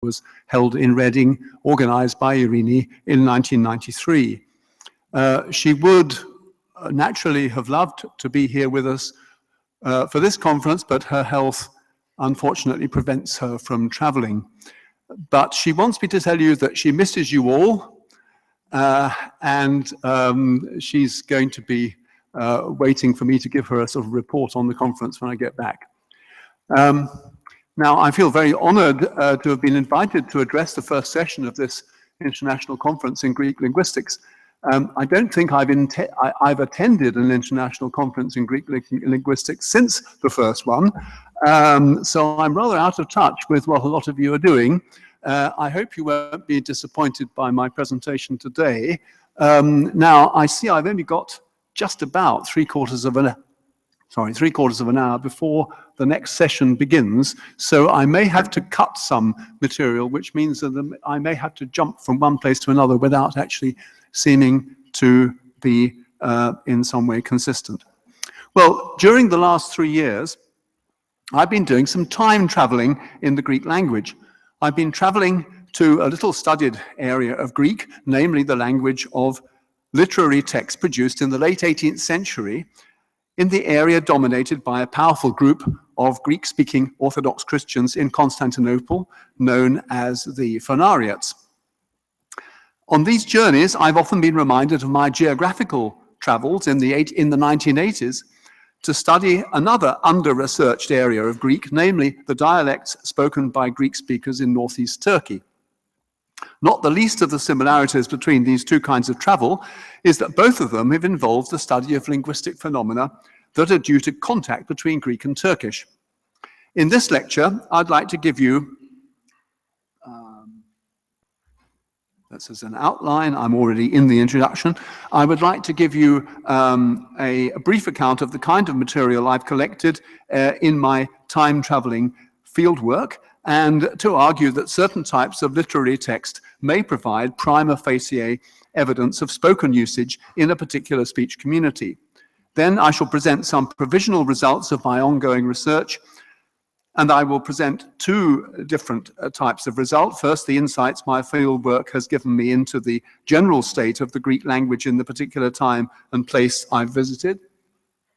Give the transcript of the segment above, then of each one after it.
was held in Reading, organized by Irini in 1993. She would naturally have loved to be here with us for this conference, but her health unfortunately prevents her from traveling. But she wants me to tell you that she misses you all, and she's going to be waiting for me to give her a sort of report on the conference when I get back. Now, I feel very honored to have been invited to address the first session of this international conference in Greek linguistics. I don't think I've attended an international conference in Greek linguistics since the first one, so I'm rather out of touch with what a lot of you are doing. I hope you won't be disappointed by my presentation today. Now, I see I've only got just about three quarters of an hour before the next session begins, so I may have to cut some material, which means that I may have to jump from one place to another without actually seeming to be in some way consistent. Well, during the last 3 years, I've been doing some time traveling in the Greek language. I've been traveling to a little studied area of Greek, namely the language of literary texts produced in the late 18th century in the area dominated by a powerful group of Greek-speaking Orthodox Christians in Constantinople, known as the Phanariates. On these journeys, I've often been reminded of my geographical travels in the 1980s to study another under-researched area of Greek, namely the dialects spoken by Greek speakers in northeast Turkey. Not the least of the similarities between these two kinds of travel is that both of them have involved the study of linguistic phenomena that are due to contact between Greek and Turkish. In this lecture, I'd like to give you, this is an outline, I'm already in the introduction, I would like to give you a brief account of the kind of material I've collected in my time-traveling fieldwork, and to argue that certain types of literary text may provide prima facie evidence of spoken usage in a particular speech community. Then I shall present some provisional results of my ongoing research, and I will present two different types of result. First, the insights my fieldwork has given me into the general state of the Greek language in the particular time and place I've visited.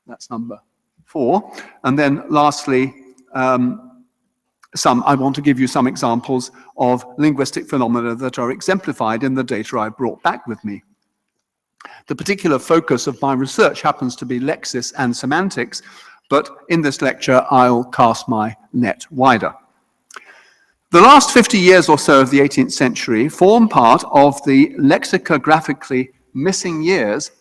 That's number 4. And then lastly, I want to give you some examples of linguistic phenomena that are exemplified in the data I brought back with me. The particular focus of my research happens to be lexis and semantics, but in this lecture, I'll cast my net wider. The last 50 years or so of the 18th century form part of the lexicographically missing years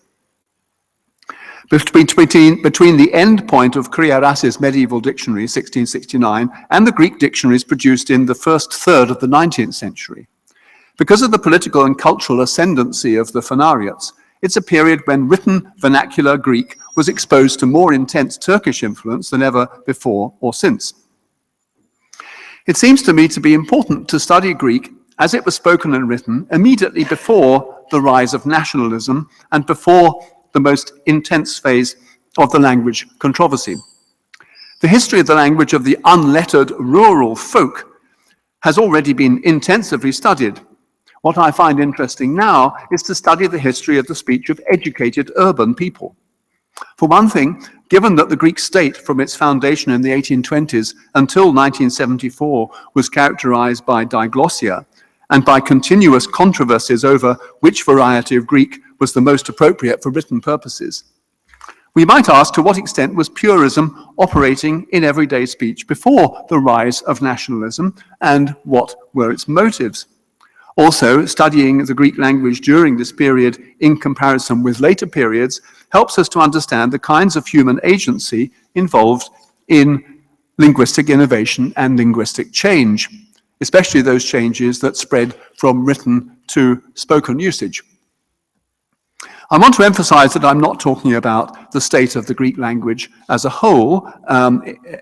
between the end point of Kriaras's medieval dictionary, 1669, and the Greek dictionaries produced in the first third of the 19th century. Because of the political and cultural ascendancy of the Phanariates, it's a period when written vernacular Greek was exposed to more intense Turkish influence than ever before or since. It seems to me to be important to study Greek as it was spoken and written immediately before the rise of nationalism and before the most intense phase of the language controversy. The history of the language of the unlettered rural folk has already been intensively studied. What I find interesting now is to study the history of the speech of educated urban people. For one thing, given that the Greek state from its foundation in the 1820s until 1974 was characterized by diglossia and by continuous controversies over which variety of Greek was the most appropriate for written purposes, we might ask to what extent was Purism operating in everyday speech before the rise of nationalism, and what were its motives? Also, studying the Greek language during this period in comparison with later periods helps us to understand the kinds of human agency involved in linguistic innovation and linguistic change, especially those changes that spread from written to spoken usage. I want to emphasize that I'm not talking about the state of the Greek language as a whole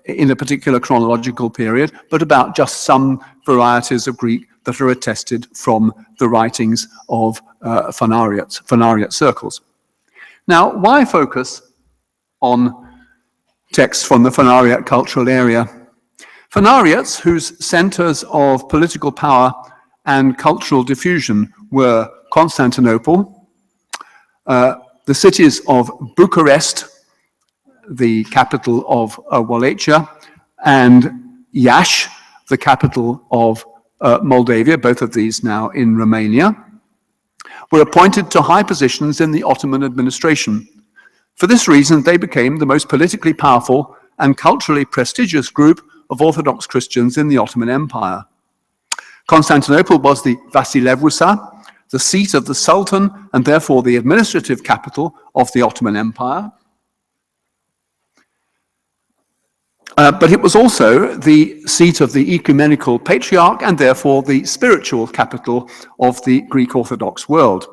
in a particular chronological period, but about just some varieties of Greek that are attested from the writings of Phanariate circles. Now, why focus on texts from the Phanariate cultural area? Phanariates, whose centers of political power and cultural diffusion were Constantinople, the cities of Bucharest, the capital of Wallachia, and Iași, the capital of Moldavia, both of these now in Romania, were appointed to high positions in the Ottoman administration. For this reason, they became the most politically powerful and culturally prestigious group of Orthodox Christians in the Ottoman Empire. Constantinople was the Vasilevousa, the seat of the Sultan, and therefore the administrative capital of the Ottoman Empire. But it was also the seat of the ecumenical patriarch and therefore the spiritual capital of the Greek Orthodox world.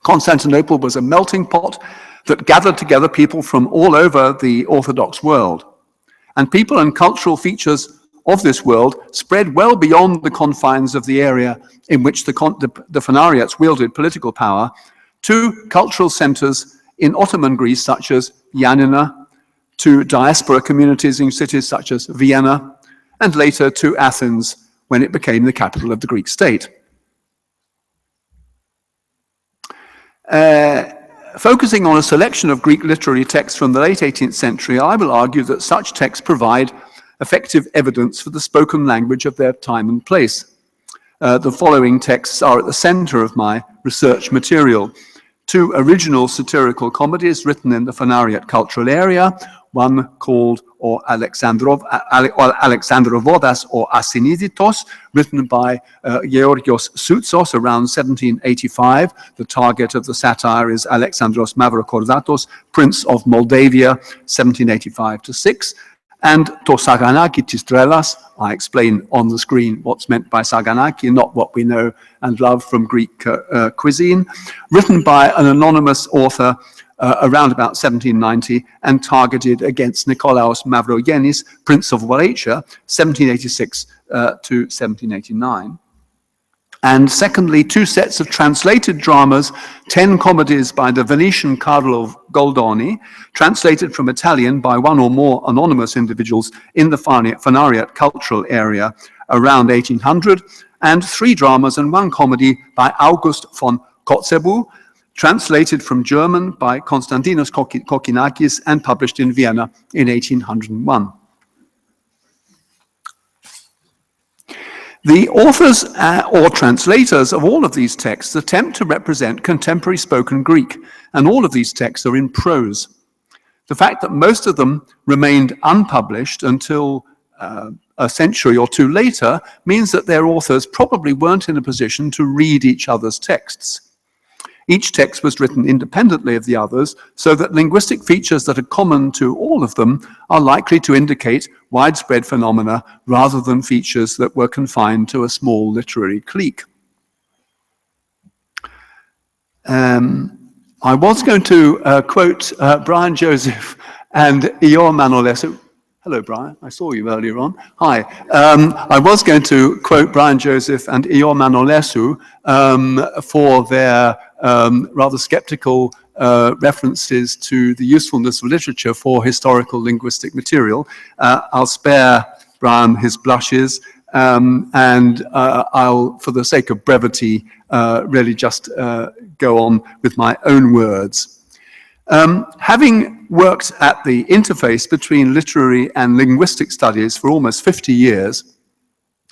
Constantinople was a melting pot that gathered together people from all over the Orthodox world. And people and cultural features of this world spread well beyond the confines of the area in which the Phanariates wielded political power to cultural centers in Ottoman Greece such as Yanina, to diaspora communities in cities such as Vienna, and later to Athens when it became the capital of the Greek state. Focusing on a selection of Greek literary texts from the late 18th century, I will argue that such texts provide effective evidence for the spoken language of their time and place. The following texts are at the center of my research material. Two original satirical comedies written in the Phanariot cultural area, one called Alexandrovodas or Asiniditos, written by Georgios Soutsos around 1785. The target of the satire is Alexandros Mavrokordatos, Prince of Moldavia, 1785-6. And to Saganaki Tistrelas, I explain on the screen what's meant by Saganaki, not what we know and love from Greek cuisine, written by an anonymous author around about 1790 and targeted against Nikolaos Mavrogenis, Prince of Wallachia, 1786 to 1789. And secondly, two sets of translated dramas, 10 comedies by the Venetian Carlo Goldoni, translated from Italian by one or more anonymous individuals in the Phanariot cultural area around 1800, and 3 dramas and 1 comedy by August von Kotzebue, translated from German by Konstantinos Kokinakis and published in Vienna in 1801. The authors or translators of all of these texts attempt to represent contemporary spoken Greek, and all of these texts are in prose. The fact that most of them remained unpublished until a century or two later means that their authors probably weren't in a position to read each other's texts. Each text was written independently of the others, so that linguistic features that are common to all of them are likely to indicate widespread phenomena rather than features that were confined to a small literary clique. I was going to quote Brian Joseph and Ior Manolesu. Hello, Brian. I saw you earlier on. Hi. I was going to quote Brian Joseph and Ior Manolesu for their rather skeptical references to the usefulness of literature for historical linguistic material. I'll spare Brian his blushes, and I'll, for the sake of brevity, really just go on with my own words. Having worked at the interface between literary and linguistic studies for almost 50 years,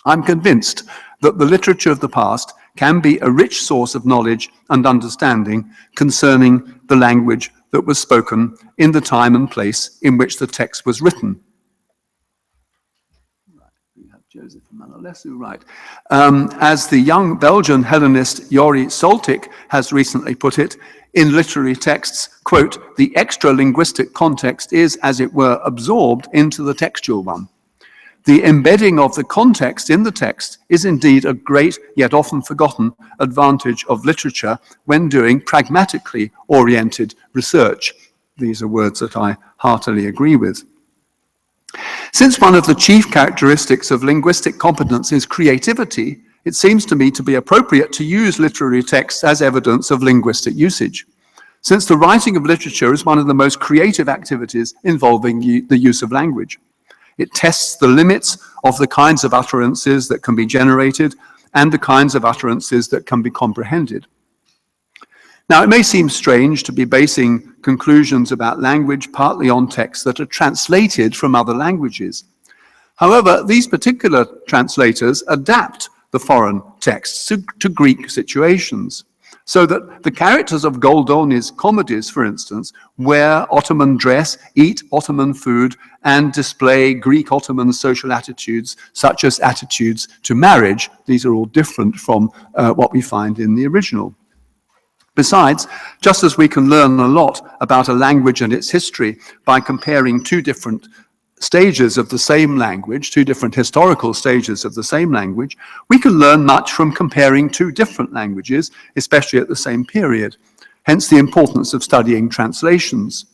I'm convinced that the literature of the past can be a rich source of knowledge and understanding concerning the language that was spoken in the time and place in which the text was written. We have Joseph Manolesu, right. As the young Belgian Hellenist Jori Soltic has recently put it, in literary texts, quote, the extra-linguistic context is, as it were, absorbed into the textual one. The embedding of the context in the text is indeed a great, yet often forgotten, advantage of literature when doing pragmatically oriented research. These are words that I heartily agree with. Since one of the chief characteristics of linguistic competence is creativity, it seems to me to be appropriate to use literary texts as evidence of linguistic usage, since the writing of literature is one of the most creative activities involving the use of language. It tests the limits of the kinds of utterances that can be generated and the kinds of utterances that can be comprehended. Now, it may seem strange to be basing conclusions about language partly on texts that are translated from other languages. However, these particular translators adapt the foreign texts to Greek situations, so that the characters of Goldoni's comedies, for instance, wear Ottoman dress, eat Ottoman food, and display Greek Ottoman social attitudes, such as attitudes to marriage. These are all different from what we find in the original. Besides, just as we can learn a lot about a language and its history by comparing two different stages of the same language, two different historical stages of the same language, we can learn much from comparing two different languages, especially at the same period. Hence the importance of studying translations.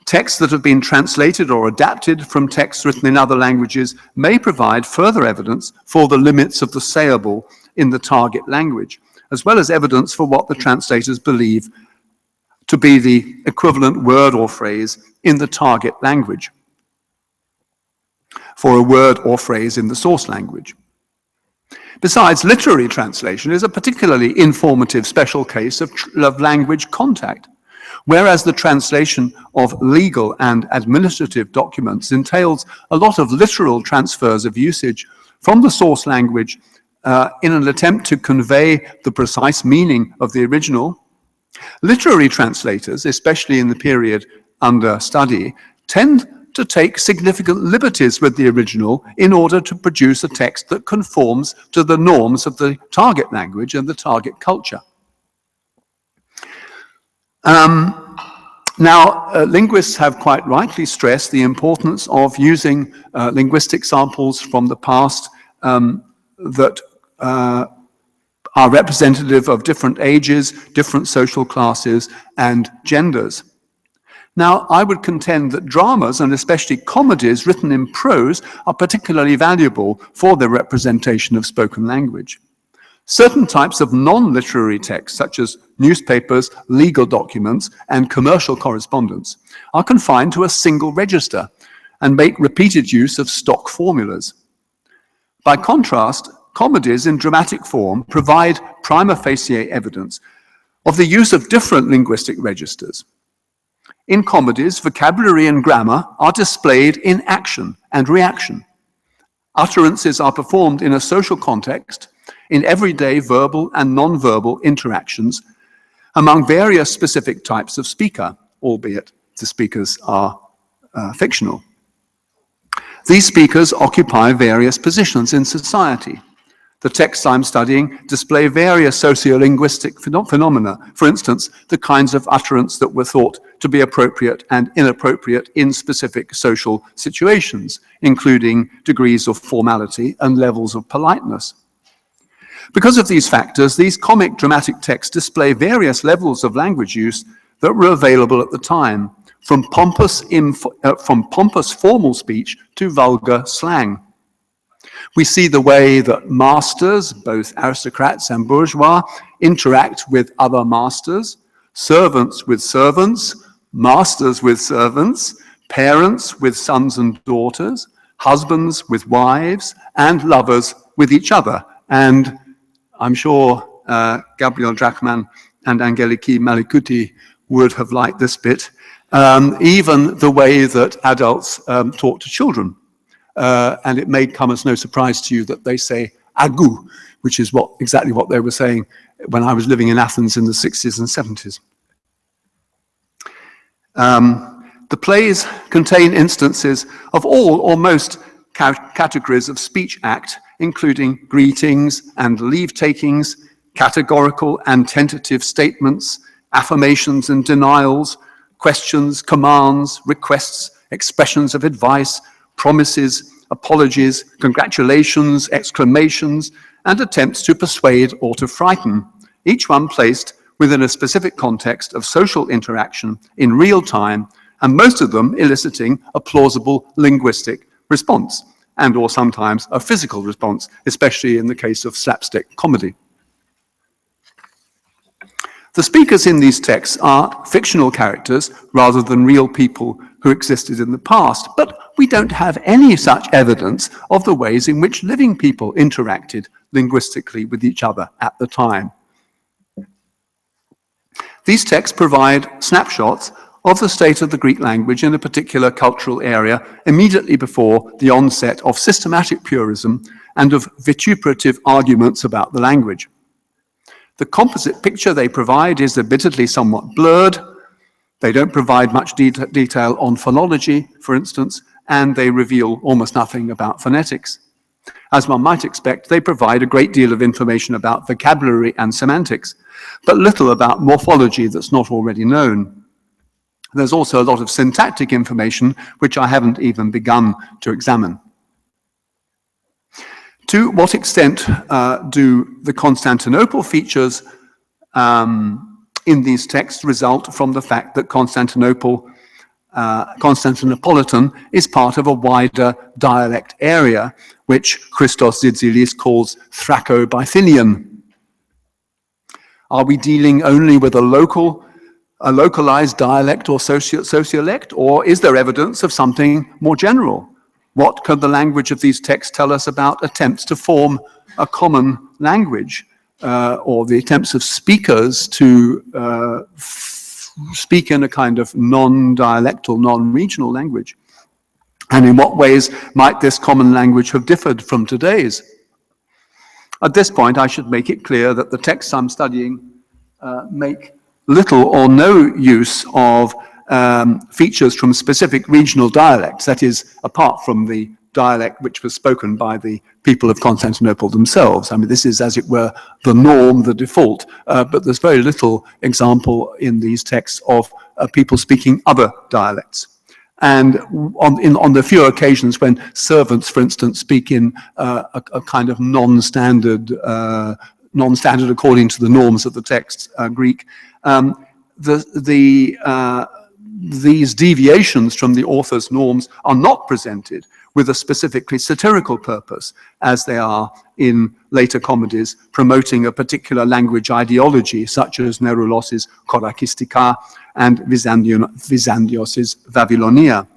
Texts that have been translated or adapted from texts written in other languages may provide further evidence for the limits of the sayable in the target language, as well as evidence for what the translators believe to be the equivalent word or phrase in the target language for a word or phrase in the source language. Besides, literary translation is a particularly informative special case of language contact, whereas the translation of legal and administrative documents entails a lot of literal transfers of usage from the source language in an attempt to convey the precise meaning of the original. Literary translators, especially in the period under study, tend to take significant liberties with the original in order to produce a text that conforms to the norms of the target language and the target culture. Linguists have quite rightly stressed the importance of using linguistic samples from the past that are representative of different ages, different social classes, and genders. Now, I would contend that dramas, and especially comedies written in prose, are particularly valuable for the representation of spoken language. Certain types of non-literary texts, such as newspapers, legal documents, and commercial correspondence, are confined to a single register and make repeated use of stock formulas. By contrast, comedies in dramatic form provide prima facie evidence of the use of different linguistic registers. In comedies, vocabulary and grammar are displayed in action and reaction. Utterances are performed in a social context, in everyday verbal and non-verbal interactions among various specific types of speaker, albeit the speakers are fictional. These speakers occupy various positions in society. The texts I'm studying display various sociolinguistic phenomena, for instance, the kinds of utterance that were thought to be appropriate and inappropriate in specific social situations, including degrees of formality and levels of politeness. Because of these factors, these comic dramatic texts display various levels of language use that were available at the time, from pompous formal speech to vulgar slang. We see the way that masters, both aristocrats and bourgeois, interact with other masters, servants with servants, masters with servants, parents with sons and daughters, husbands with wives, and lovers with each other. And I'm sure Gabriel Drachman and Angeliki Malikuti would have liked this bit, even the way that adults talk to children. And it may come as no surprise to you that they say agu, which is exactly what they were saying when I was living in Athens in the 60s and 70s. The plays contain instances of all or most categories of speech act, including greetings and leave-takings, categorical and tentative statements, affirmations and denials, questions, commands, requests, expressions of advice, promises, apologies, congratulations, exclamations, and attempts to persuade or to frighten, each one placed within a specific context of social interaction in real time, and most of them eliciting a plausible linguistic response, and or sometimes a physical response, especially in the case of slapstick comedy. The speakers in these texts are fictional characters rather than real people who existed in the past, but we don't have any such evidence of the ways in which living people interacted linguistically with each other at the time. These texts provide snapshots of the state of the Greek language in a particular cultural area immediately before the onset of systematic purism and of vituperative arguments about the language. The composite picture they provide is admittedly somewhat blurred. They don't provide much detail on phonology, for instance, and they reveal almost nothing about phonetics. As one might expect, they provide a great deal of information about vocabulary and semantics, but little about morphology that's not already known. There's also a lot of syntactic information which I haven't even begun to examine. To what extent do the Constantinople features in these texts result from the fact that Constantinopolitan is part of a wider dialect area, which Christos Zitsilis calls Thraco-Bithynian? Are we dealing only with a localized dialect or sociolect, or is there evidence of something more general? What can the language of these texts tell us about attempts to form a common language, or the attempts of speakers to speak in a kind of non-dialectal, non-regional language? And in what ways might this common language have differed from today's? At this point, I should make it clear that the texts I'm studying make little or no use of features from specific regional dialects, that is, apart from the dialect which was spoken by the people of Constantinople themselves. I mean, this is, as it were, the norm, the default, but there's very little example in these texts of people speaking other dialects. And on the few occasions when servants, for instance, speak in a kind of non-standard according to the norms of the text, Greek, these deviations from the author's norms are not presented with a specifically satirical purpose, as they are in later comedies promoting a particular language ideology, such as Neroulos' Korakistika and Vysandios' Babylonia.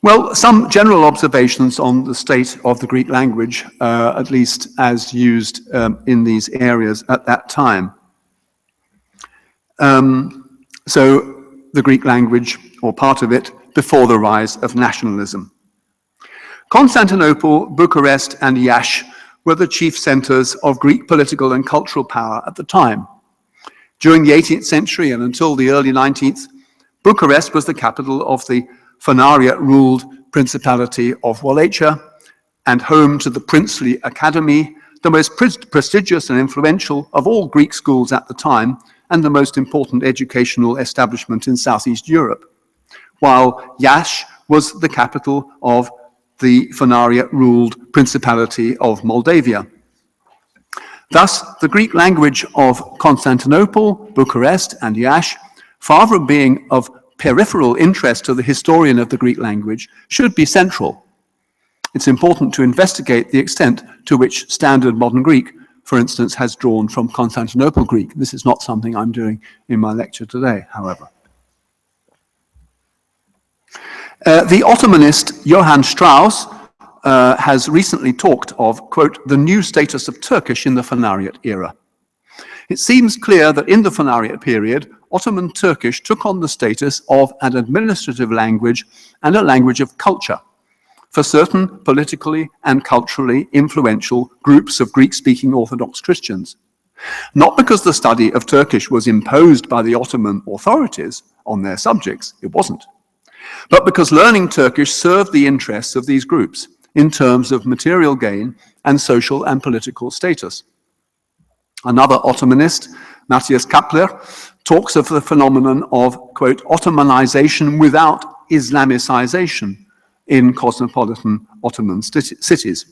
Well, some general observations on the state of the Greek language, at least as used in these areas at that time. So the Greek language, or part of it, before the rise of nationalism. Constantinople, Bucharest, and Iași were the chief centers of Greek political and cultural power at the time. During the 18th century and until the early 19th, Bucharest was the capital of the Phanariot-ruled Principality of Wallachia and home to the Princely Academy, the most prestigious and influential of all Greek schools at the time, and the most important educational establishment in Southeast Europe, while Iași was the capital of the Phanariot-ruled Principality of Moldavia. Thus, the Greek language of Constantinople, Bucharest, and Iași, far from being of peripheral interest to the historian of the Greek language, should be central. It's important to investigate the extent to which standard modern Greek, for instance, has drawn from Constantinople Greek. This is not something I'm doing in my lecture today, however. The Ottomanist Johann Strauss has recently talked of, quote, the new status of Turkish in the Phanariot era. It seems clear that in the Phanariot period, Ottoman Turkish took on the status of an administrative language and a language of culture for certain politically and culturally influential groups of Greek-speaking Orthodox Christians. Not because the study of Turkish was imposed by the Ottoman authorities on their subjects, it wasn't, but because learning Turkish served the interests of these groups in terms of material gain and social and political status. Another Ottomanist, Matthias Kapler, talks of the phenomenon of, quote, Ottomanization without Islamicization in cosmopolitan Ottoman cities.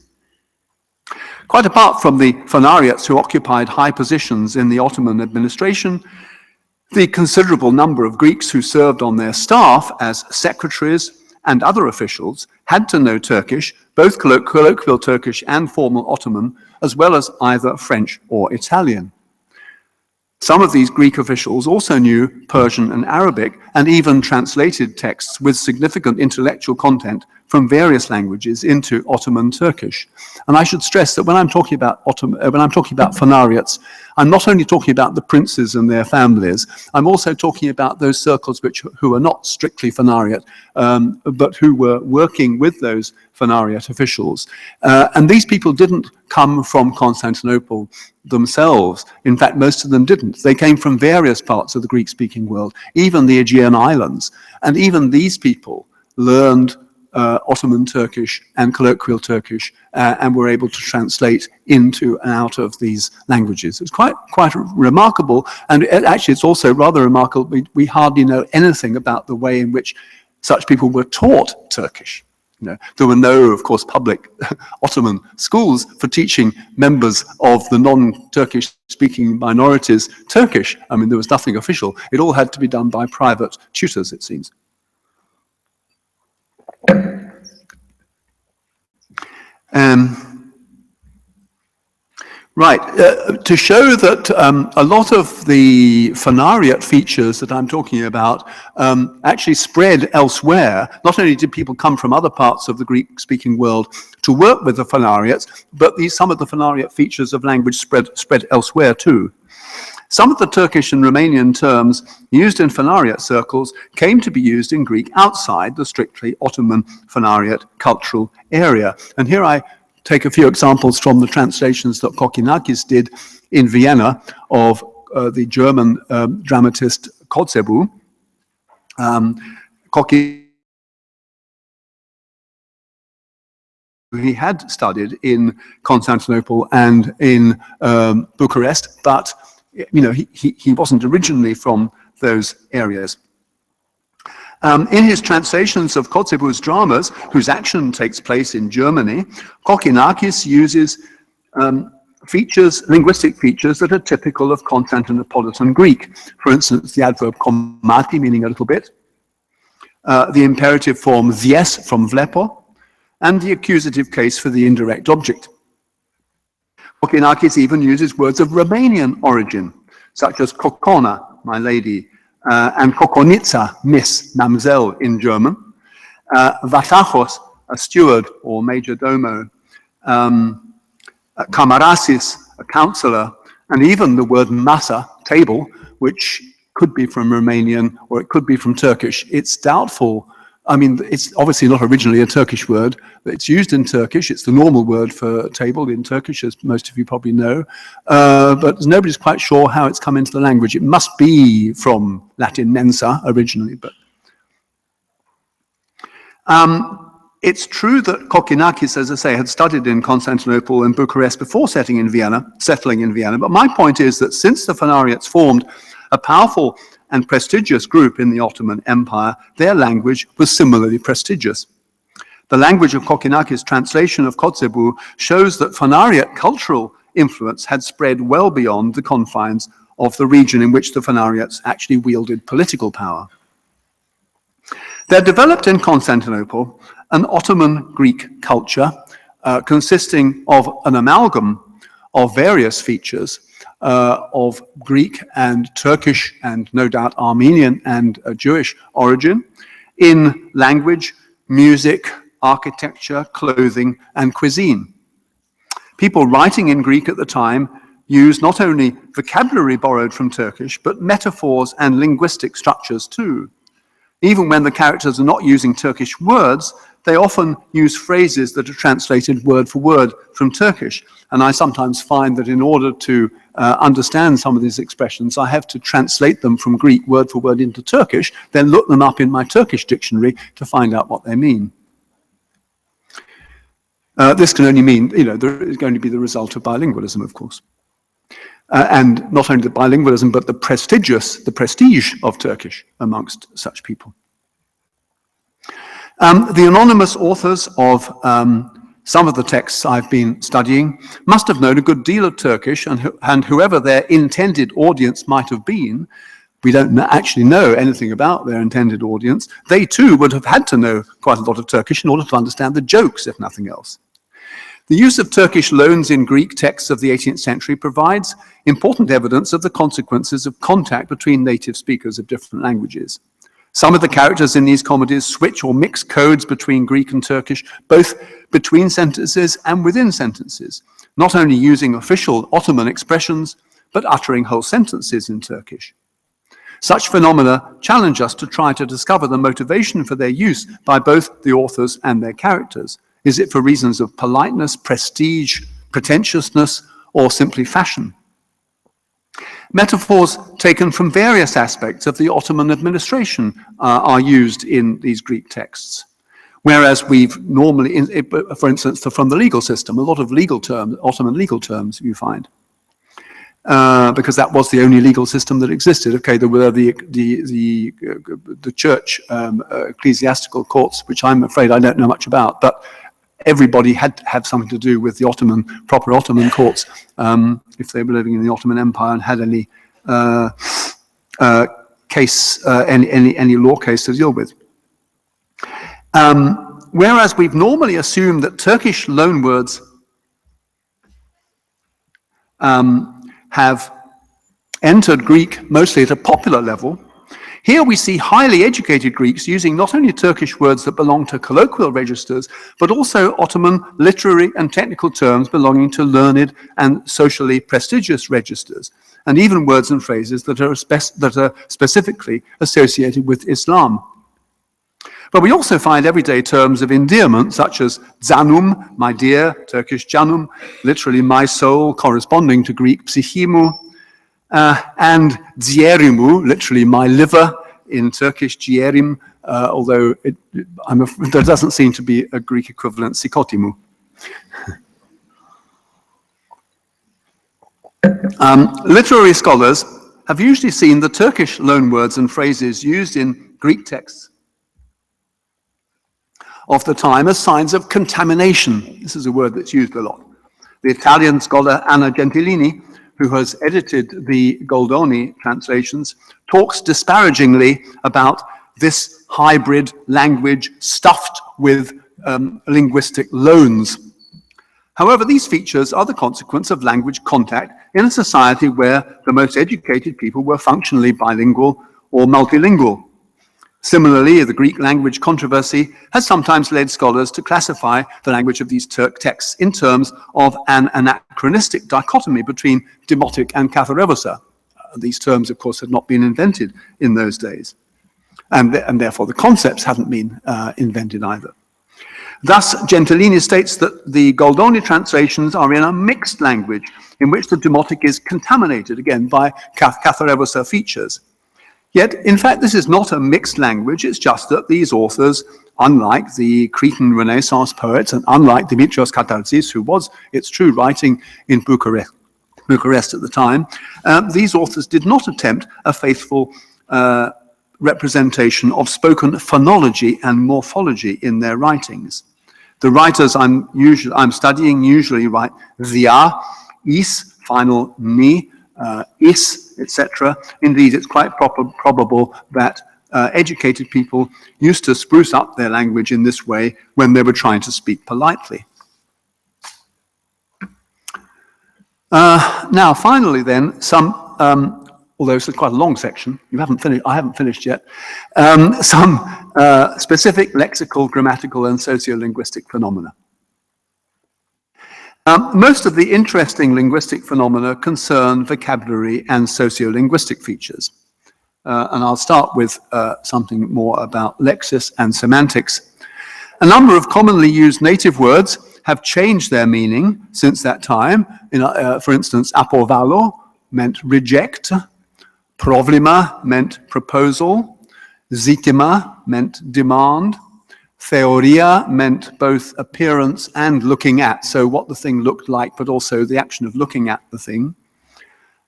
Quite apart from the Phanariots who occupied high positions in the Ottoman administration, the considerable number of Greeks who served on their staff as secretaries and other officials had to know Turkish, both colloquial Turkish and formal Ottoman, as well as either French or Italian. Some of these Greek officials also knew Persian and Arabic, and even translated texts with significant intellectual content from various languages into Ottoman Turkish. And I should stress that when I'm talking about phanariates, I'm not only talking about the princes and their families, I'm also talking about those circles who are not strictly phanariate, but who were working with those phanariate officials. And these people didn't come from Constantinople themselves. In fact, most of them didn't. They came from various parts of the Greek-speaking world, even the Aegean Islands. And even these people learned Ottoman Turkish and colloquial Turkish and were able to translate into and out of these languages. It's quite remarkable, and actually it's also rather remarkable. We hardly know anything about the way in which such people were taught Turkish. There were no, of course, public Ottoman schools for teaching members of the non-Turkish speaking minorities Turkish. I mean, there was nothing official. It all had to be done by private tutors, it seems. To show that a lot of the phanariate features that I'm talking about actually spread elsewhere. Not only did people come from other parts of the Greek-speaking world to work with the phanariates, but some of the phanariate features of language spread elsewhere too. Some of the Turkish and Romanian terms used in phanariate circles came to be used in Greek outside the strictly Ottoman phanariate cultural area. And here I take a few examples from the translations that Kokkinakis did in Vienna of the German dramatist Kotzebue. He had studied in Constantinople and in Bucharest, but he wasn't originally from those areas. In his translations of Kotzebue's dramas, whose action takes place in Germany, Kokkinakis uses linguistic features that are typical of Constantinopolitan Greek. For instance, the adverb komati, meaning a little bit, the imperative form dies from vlepo, and the accusative case for the indirect object. Kokkinakis even uses words of Romanian origin, such as kokona, my lady, and kokonitsa, miss, mamselle in German, vatachos, a steward or major domo, kamarasis, a counselor, and even the word masa, table, which could be from Romanian or it could be from Turkish. It's doubtful. I mean, it's obviously not originally a Turkish word, but it's used in Turkish. It's the normal word for table in Turkish, as most of you probably know. But nobody's quite sure how it's come into the language. It must be from Latin mensa originally. But it's true that Kokkinakis, as I say, had studied in Constantinople and Bucharest before settling in Vienna. But my point is that since the phanariates formed a powerful and prestigious group in the Ottoman Empire, their language was similarly prestigious. The language of Kokkinakis' translation of Kotzebue shows that phanariate cultural influence had spread well beyond the confines of the region in which the phanariates actually wielded political power. There developed in Constantinople an Ottoman Greek culture consisting of an amalgam of various features of Greek and Turkish and no doubt Armenian and Jewish origin in language, music, architecture, clothing, and cuisine. People writing in Greek at the time used not only vocabulary borrowed from Turkish, but metaphors and linguistic structures too. Even when the characters are not using Turkish words, they often use phrases that are translated word for word from Turkish. And I sometimes find that in order to understand some of these expressions, I have to translate them from Greek word for word into Turkish, then look them up in my Turkish dictionary to find out what they mean. This can only mean, there is going to be the result of bilingualism, of course. And not only the bilingualism, but the prestige of Turkish amongst such people. The anonymous authors of some of the texts I've been studying must have known a good deal of Turkish, and whoever their intended audience might have been, we don't actually know anything about their intended audience, they too would have had to know quite a lot of Turkish in order to understand the jokes, if nothing else. The use of Turkish loans in Greek texts of the 18th century provides important evidence of the consequences of contact between native speakers of different languages. Some of the characters in these comedies switch or mix codes between Greek and Turkish, both between sentences and within sentences, not only using official Ottoman expressions, but uttering whole sentences in Turkish. Such phenomena challenge us to try to discover the motivation for their use by both the authors and their characters. Is it for reasons of politeness, prestige, pretentiousness, or simply fashion? Metaphors taken from various aspects of the Ottoman administration are used in these Greek texts. Whereas we've normally, for instance, from the legal system, a lot of legal terms, Ottoman legal terms you find. Because that was the only legal system that existed. Okay, there were the church ecclesiastical courts, which I'm afraid I don't know much about, but everybody had to have something to do with the proper Ottoman courts, if they were living in the Ottoman Empire and had any any law case to deal with. Whereas we've normally assumed that Turkish loanwords have entered Greek mostly at a popular level, here we see highly educated Greeks using not only Turkish words that belong to colloquial registers, but also Ottoman literary and technical terms belonging to learned and socially prestigious registers, and even words and phrases that are specifically associated with Islam. But we also find everyday terms of endearment, such as zanum, my dear, Turkish canum, literally my soul, corresponding to Greek psychimu, and ciğerimu, literally my liver, in Turkish ciğerim, although there doesn't seem to be a Greek equivalent, psychotimu. Literary scholars have usually seen the Turkish loanwords and phrases used in Greek texts of the time as signs of contamination. This is a word that's used a lot. The Italian scholar Anna Gentilini, who has edited the Goldoni translations, talks disparagingly about this hybrid language stuffed with linguistic loans. However, these features are the consequence of language contact in a society where the most educated people were functionally bilingual or multilingual. Similarly, the Greek language controversy has sometimes led scholars to classify the language of these Turk texts in terms of an anachronistic dichotomy between demotic and katharevosa. These terms, of course, had not been invented in those days, and therefore the concepts hadn't been invented either. Thus, Gentilini states that the Goldoni translations are in a mixed language in which the demotic is contaminated, again, by katharevosa features. Yet, in fact, this is not a mixed language. It's just that these authors, unlike the Cretan Renaissance poets and unlike Dimitrios Katarsis, who was, it's true, writing in Bucharest at the time, these authors did not attempt a faithful representation of spoken phonology and morphology in their writings. The writers I'm studying usually write dia, is, final ni, is, etc. Indeed, it's quite probable that educated people used to spruce up their language in this way when they were trying to speak politely. Now, finally then, some, although it's quite a long section, I haven't finished yet, some specific lexical, grammatical, and sociolinguistic phenomena. Most of the interesting linguistic phenomena concern vocabulary and sociolinguistic features. And I'll start with something more about lexis and semantics. A number of commonly used native words have changed their meaning since that time. For instance, apovalo meant reject, problema meant proposal, zitima meant demand, theoria meant both appearance and looking at, so what the thing looked like, but also the action of looking at the thing.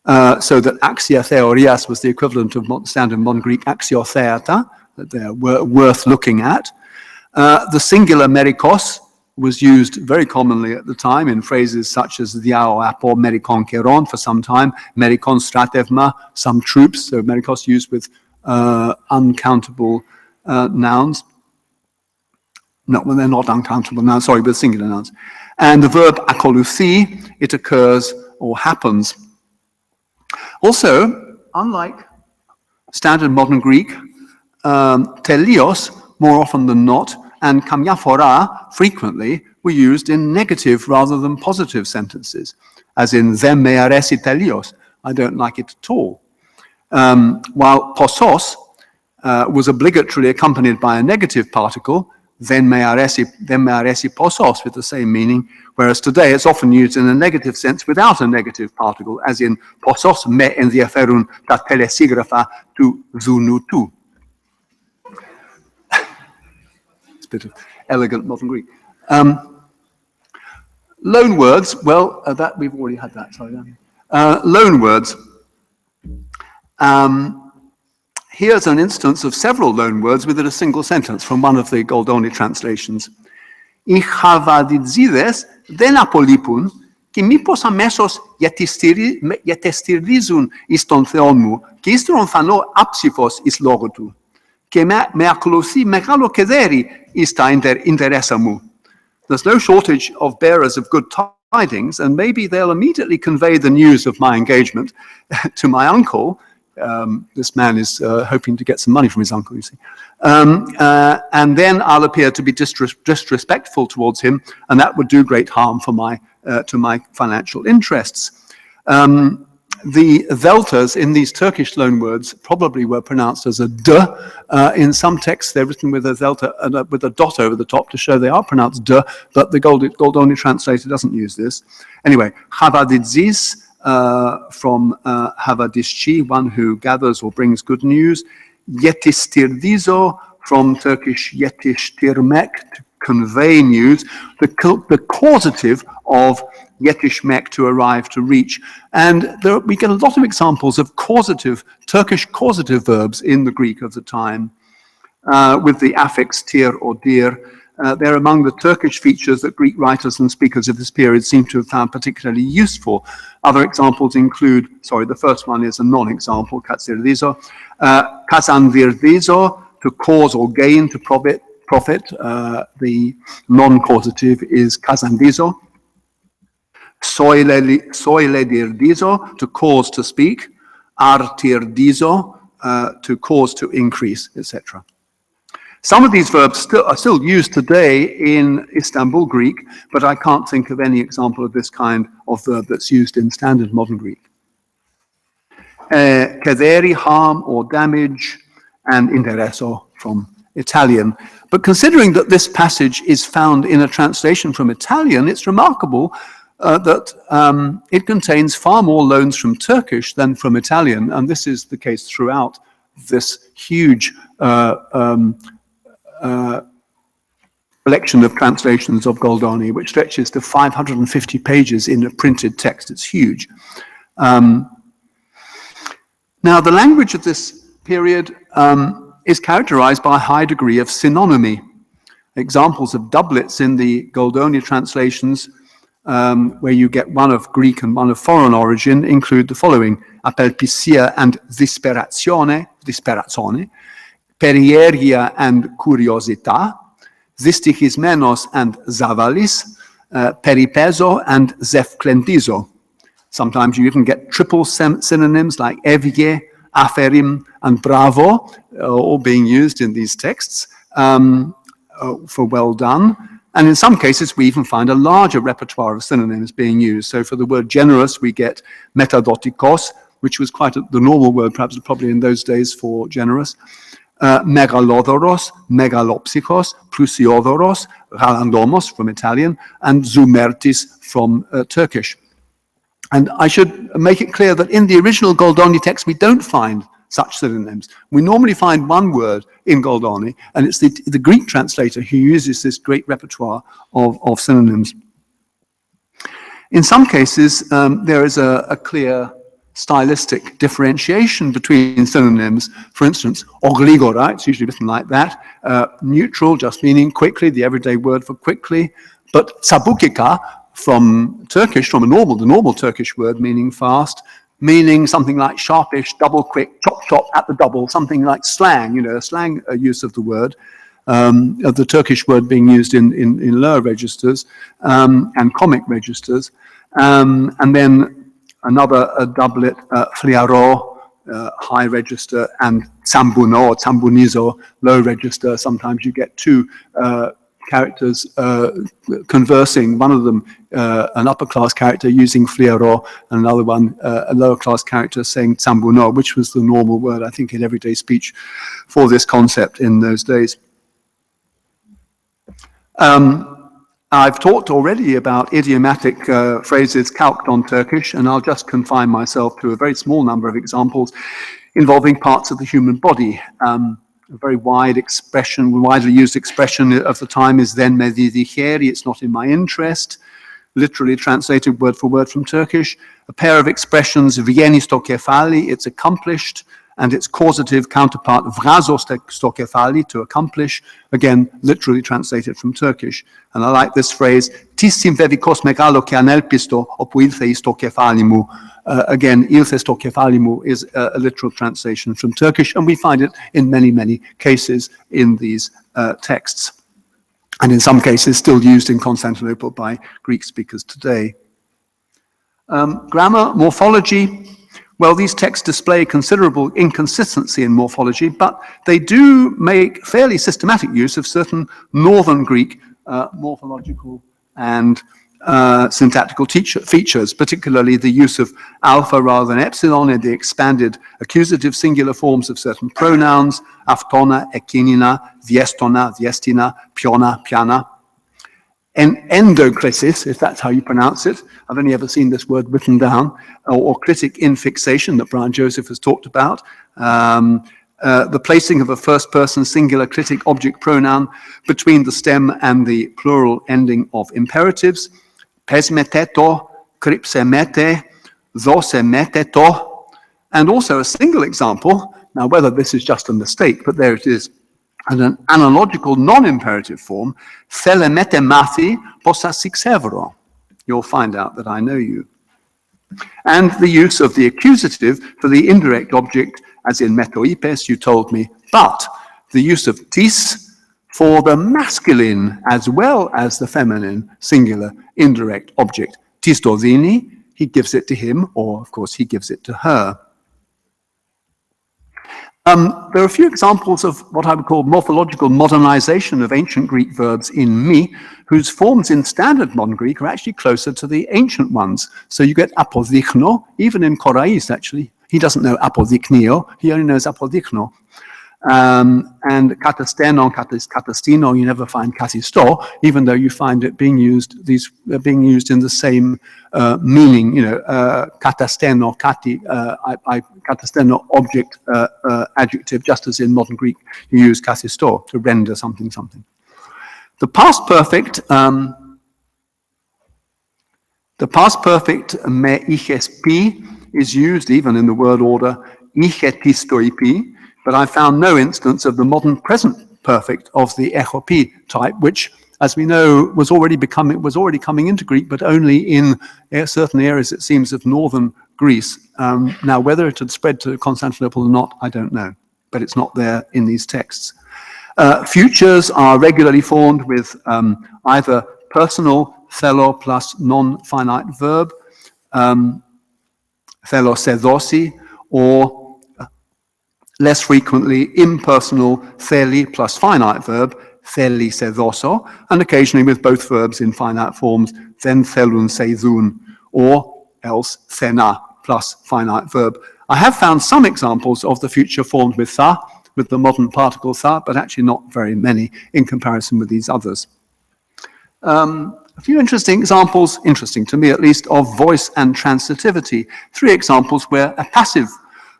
So that axia theorias was the equivalent of standard modern Greek axiotheata, that they're worth looking at. The singular merikos was used very commonly at the time in phrases such as diao apo merikon keron for some time, merikon stratevma, some troops, so merikos used with uncountable nouns. No, well, they're not uncountable nouns, sorry, but singular nouns. And the verb akoluthi, it occurs or happens. Also, unlike standard modern Greek, telios, more often than not, and kamiaphora, frequently, were used in negative rather than positive sentences, as in them me aresi telios, I don't like it at all. While posos was obligatorily accompanied by a negative particle, then me aresi posos, with the same meaning, whereas today it's often used in a negative sense without a negative particle, as in posos me endiaferun ta telesigrafa tu zunutu. It's a bit of elegant modern Greek. Loan words, well, that we've already had that, sorry. Loan words. Here's an instance of several loan words within a single sentence from one of the Goldoni translations. Ich havadidzides den apolipun, ki mipos amesos yetestirizun iston theonmu, ki istron phano apsifos is logotu, ke me akolosi megalo kederi ista interesamu. There's no shortage of bearers of good tidings, and maybe they'll immediately convey the news of my engagement to my uncle. This man is hoping to get some money from his uncle, you see. And then I'll appear to be disrespectful towards him, and that would do great harm for to my financial interests. The deltas in these Turkish loanwords probably were pronounced as a d. In some texts, they're written with a delta and with a dot over the top to show they are pronounced d, but the Goldoni translator doesn't use this. Anyway, havadidzis, from havadischi, one who gathers or brings good news. Yetistirdizo, from Turkish yetishtirmek, to convey news. The causative of yetishmek, to arrive, to reach. And we get a lot of examples of Turkish causative verbs in the Greek of the time, with the affix tir or dir. They're among the Turkish features that Greek writers and speakers of this period seem to have found particularly useful. Other examples include, the first one is a non-example, katsirdizo, kazanvirdizo, to cause or gain, to profit. The non-causative is kazandizo. Soiledirdizo, to cause to speak. Artirdizo, to cause to increase, etc. Some of these verbs are still used today in Istanbul Greek, but I can't think of any example of this kind of verb that's used in standard modern Greek. Cadere, harm or damage, and intereso from Italian. But considering that this passage is found in a translation from Italian, it's remarkable that it contains far more loans from Turkish than from Italian, and this is the case throughout this huge collection of translations of Goldoni, which stretches to 550 pages in a printed text. It's huge. Now, the language of this period is characterized by a high degree of synonymy. Examples of doublets in the Goldoni translations, where you get one of Greek and one of foreign origin, include the following: apelpisia and disperazione, perieria and curiosità, zistichismenos and zavalis, peripeso and zefklendizo. Sometimes you even get triple synonyms like evge, aferim, and bravo, all being used in these texts for well done. And in some cases, we even find a larger repertoire of synonyms being used. So for the word generous, we get metadotikos, which was quite the normal word, perhaps probably in those days, for generous. Megalodoros, megalopsychos, prusiodoros, galandomos from Italian, and zoumertis from Turkish. And I should make it clear that in the original Goldoni text, we don't find such synonyms. We normally find one word in Goldoni, and it's the Greek translator who uses this great repertoire of synonyms. In some cases, there is a clear stylistic differentiation between synonyms. For instance, ogligora, it's usually written like that, neutral, just meaning quickly, the everyday word for quickly, but tsabukika, from Turkish, from the normal Turkish word meaning fast, meaning something like sharpish, double quick, chop chop at the double, something like slang, slang use of the word. of the Turkish word being used in lower registers and comic registers. And then another doublet, fliaro, high register, and tsambuno or tsambunizo, low register. Sometimes you get two characters conversing, one of them an upper class character using fliaro, and another one a lower class character saying tsambuno, which was the normal word, I think, in everyday speech for this concept in those days. I've talked already about idiomatic phrases calqued on Turkish, and I'll just confine myself to a very small number of examples involving parts of the human body. A very wide expression, widely used expression of the time is "then me didikeri," it's not in my interest, literally translated word for word from Turkish. A pair of expressions, "vieni sto kefali," it's accomplished, and its causative counterpart, "vrazo sto kefali," to accomplish, again, literally translated from Turkish. And I like this phrase, "tis simvevikos megalo ke anelpisto opu ilthei sto kefalimu." Again, "ilthei sto kefalimu" is a literal translation from Turkish, and we find it in many, many cases in these texts. And in some cases still used in Constantinople by Greek speakers today. Grammar, morphology. Well, these texts display considerable inconsistency in morphology, but they do make fairly systematic use of certain Northern Greek morphological and syntactical features, particularly the use of alpha rather than epsilon in the expanded accusative singular forms of certain pronouns, aftona, ekinina, viestona, viestina, piona, piana. Endokrisis, if that's how you pronounce it. I've only ever seen this word written down, or critic infixation that Brian Joseph has talked about. The placing of a first-person singular critic object pronoun between the stem and the plural ending of imperatives. Pesmeteto, krypsemete, zosemeteto, and also a single example. Now, whether this is just a mistake, but there it is. And an analogical non-imperative form, thelemete mathi possa sixevro. You'll find out that I know you. And the use of the accusative for the indirect object, as in metoipes, you told me, but the use of tis for the masculine as well as the feminine singular indirect object. Tis dozini, he gives it to him, or of course he gives it to her. There are a few examples of what I would call morphological modernization of ancient Greek verbs in me, whose forms in standard modern Greek are actually closer to the ancient ones. So you get apodikno, even in Korais actually. He doesn't know apodiknio, he only knows apodikno. And katasteno, katastino, you never find katisto, even though you find it being used, these are being used in the same meaning, you know, katasteno, katasteno object, adjective, just as in modern Greek you use katisto to render something, something. The past perfect me ichespi is used even in the word order ichetistoipi, but I found no instance of the modern present perfect of the echopi type, which, as we know, was already coming into Greek, but only in certain areas, it seems, of northern Greece. Now, whether it had spread to Constantinople or not, I don't know, but it's not there in these texts. Futures are regularly formed with either personal thelo plus non-finite verb, thelosedosi, or less frequently impersonal theli plus finite verb, thelisedoso, and occasionally with both verbs in finite forms, then thelun seidun, or else thena plus finite verb. I have found some examples of the future formed with tha, with the modern particle tha, but actually not very many in comparison with these others. A few interesting examples, interesting to me at least, of voice and transitivity. 3 examples where a passive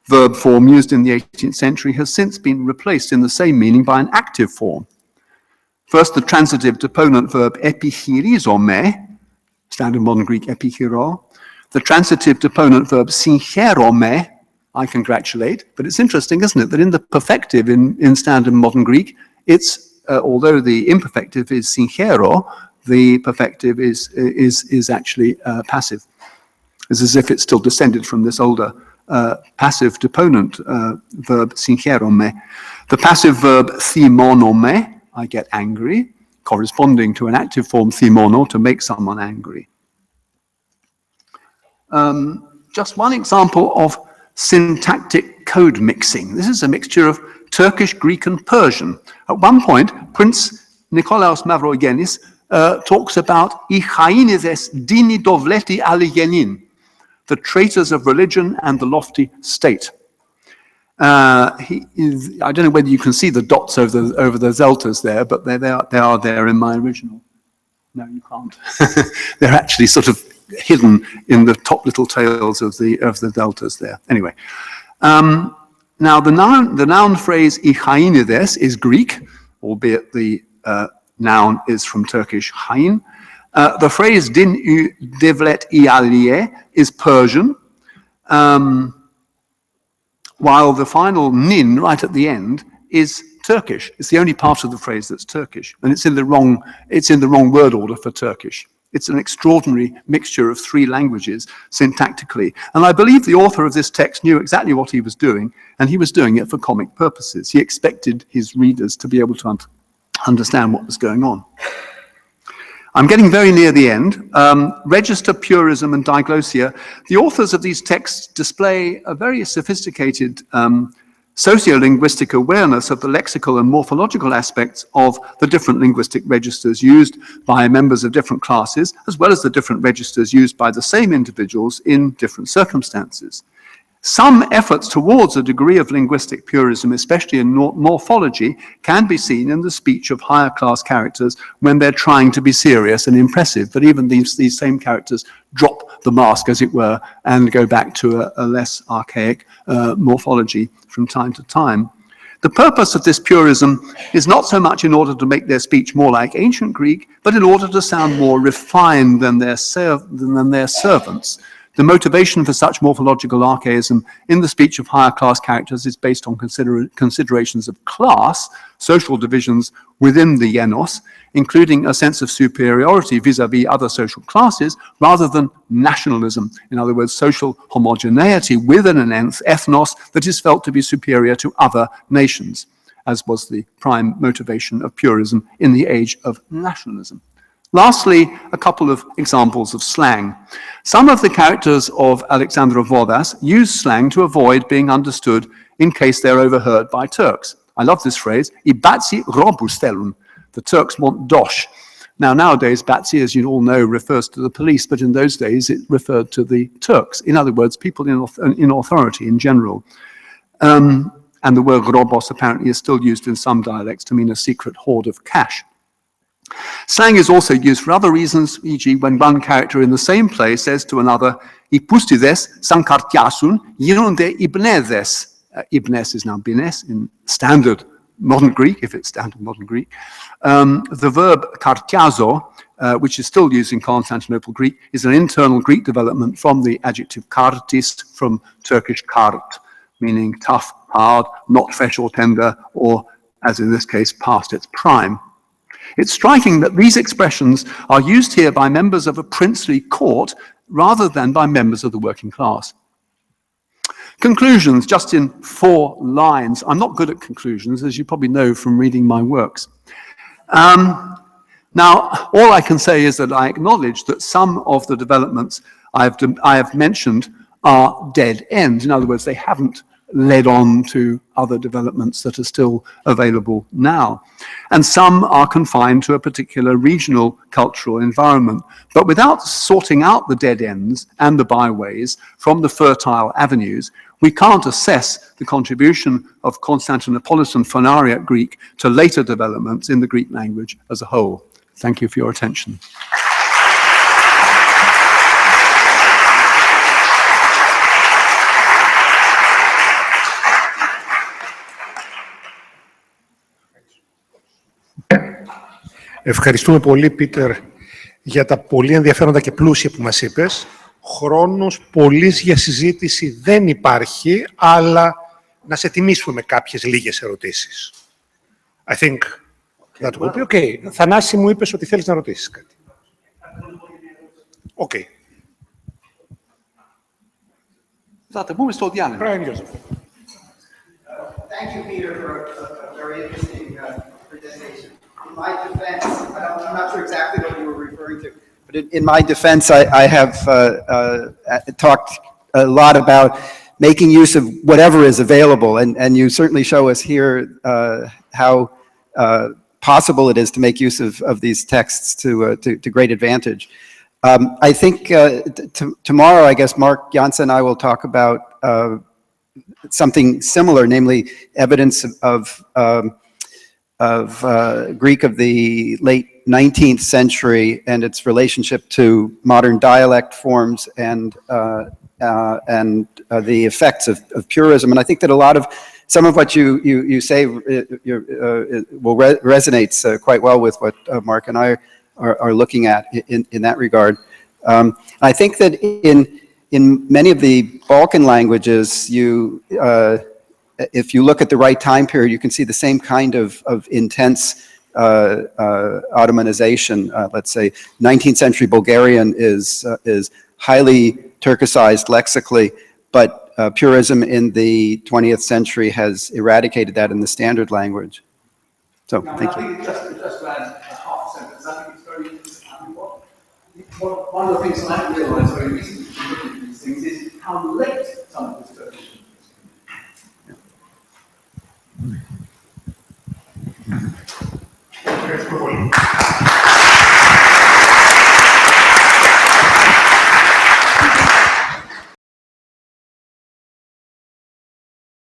verb form used in the 18th century has since been replaced in the same meaning by an active form. First, the transitive deponent verb epichirizome, standard modern Greek epichiro. The transitive deponent verb syncherome, I congratulate, but it's interesting, isn't it, that in the perfective in standard modern Greek, it's, although the imperfective is synchero, the perfective is actually passive. It's as if it's still descended from this older passive deponent verb syncherome. The passive verb thimonome I get angry, corresponding to an active form thimono, to make someone angry. Just one example of syntactic code mixing. This is a mixture of Turkish, Greek, and Persian. At one point, Prince Nikolaos Mavrogenis talks about "I chainides dini dovleti aligenin," the traitors of religion and the lofty state. I don't know whether you can see the dots over the zeltas there, but they are there in my original. No, you can't. They're actually sort of hidden in the top little tails of the deltas there. Anyway, now the noun phrase "I chainides" is Greek, albeit the noun is from Turkish chain. The phrase "din u devlet ialiye" is Persian, while the final "nin" right at the end is Turkish. It's the only part of the phrase that's Turkish, and it's in the wrong word order for Turkish. It's an extraordinary mixture of three languages syntactically, and I believe the author of this text knew exactly what he was doing, and he was doing it for comic purposes. He expected his readers to be able to understand what was going on. I'm getting very near the end. Register, Purism, and Diglossia. The authors of these texts display a very sophisticated sociolinguistic awareness of the lexical and morphological aspects of the different linguistic registers used by members of different classes, as well as the different registers used by the same individuals in different circumstances. Some efforts towards a degree of linguistic purism, especially in morphology, can be seen in the speech of higher class characters when they're trying to be serious and impressive. But even these same characters drop the mask, as it were, and go back to a less archaic morphology from time to time. The purpose of this purism is not so much in order to make their speech more like ancient Greek, but in order to sound more refined than their servants. The motivation for such morphological archaism in the speech of higher class characters is based on considerations of class, social divisions within the genos, including a sense of superiority vis-à-vis other social classes, rather than nationalism, in other words, social homogeneity within an ethnos that is felt to be superior to other nations, as was the prime motivation of purism in the age of nationalism. Lastly, a couple of examples of slang. Some of the characters of Alexandra Vodas use slang to avoid being understood in case they're overheard by Turks. I love this phrase, "I batsi robustelun." The Turks want dosh. Now, nowadays, batsi, as you all know, refers to the police, but in those days it referred to the Turks. In other words, people in authority in general. And the word robos apparently is still used in some dialects to mean a secret hoard of cash. Slang is also used for other reasons, e.g. when one character in the same play says to another, "I pustides sankartiasun yirunde ibnedes." Ibnes is now bines in standard modern Greek, if it's standard modern Greek. The verb kartiazo, which is still used in Constantinople Greek, is an internal Greek development from the adjective kartis, from Turkish kart, meaning tough, hard, not fresh or tender, or, as in this case, past its prime. It's striking that these expressions are used here by members of a princely court rather than by members of the working class. Conclusions, just in 4 lines. I'm not good at conclusions, as you probably know from reading my works. Now, all I can say is that I acknowledge that some of the developments I have mentioned are dead ends. In other words, they haven't led on to other developments that are still available now. And some are confined to a particular regional cultural environment. But without sorting out the dead ends and the byways from the fertile avenues, we can't assess the contribution of Constantinopolitan Phanariot Greek to later developments in the Greek language as a whole. Thank you for your attention. Ευχαριστούμε πολύ, Πίτερ, για τα πολύ ενδιαφέροντα και πλούσια που μας είπες. Χρόνος πολύς για συζήτηση δεν υπάρχει, αλλά να σε τιμήσουμε με κάποιες λίγες ερωτήσεις. I think that will be okay. Θανάση, μου είπες ότι θέλεις να ρωτήσεις κάτι. Okay. Thank you, Peter, for a very interesting presentation. my defense, I'm not sure exactly what you were referring to, but in my defense, I have talked a lot about making use of whatever is available, and you certainly show us here how possible it is to make use of these texts to great advantage. I think tomorrow, I guess, Mark Janssen and I will talk about something similar, namely evidence of Greek of the late 19th century and its relationship to modern dialect forms and the effects of Purism. And I think that a lot of some of what you say resonates quite well with what Mark and I are looking at in that regard. I think that in many of the Balkan languages, if you look at the right time period, you can see the same kind of intense Ottomanization. Let's say 19th century Bulgarian is highly Turkicized lexically, but Purism in the 20th century has eradicated that in the standard language. So, thank you. Just to add a half sentence, I think it's very important. One of the things I realized very recently from looking at these things is how late some of this tradition is. Ευχαριστούμε πολύ.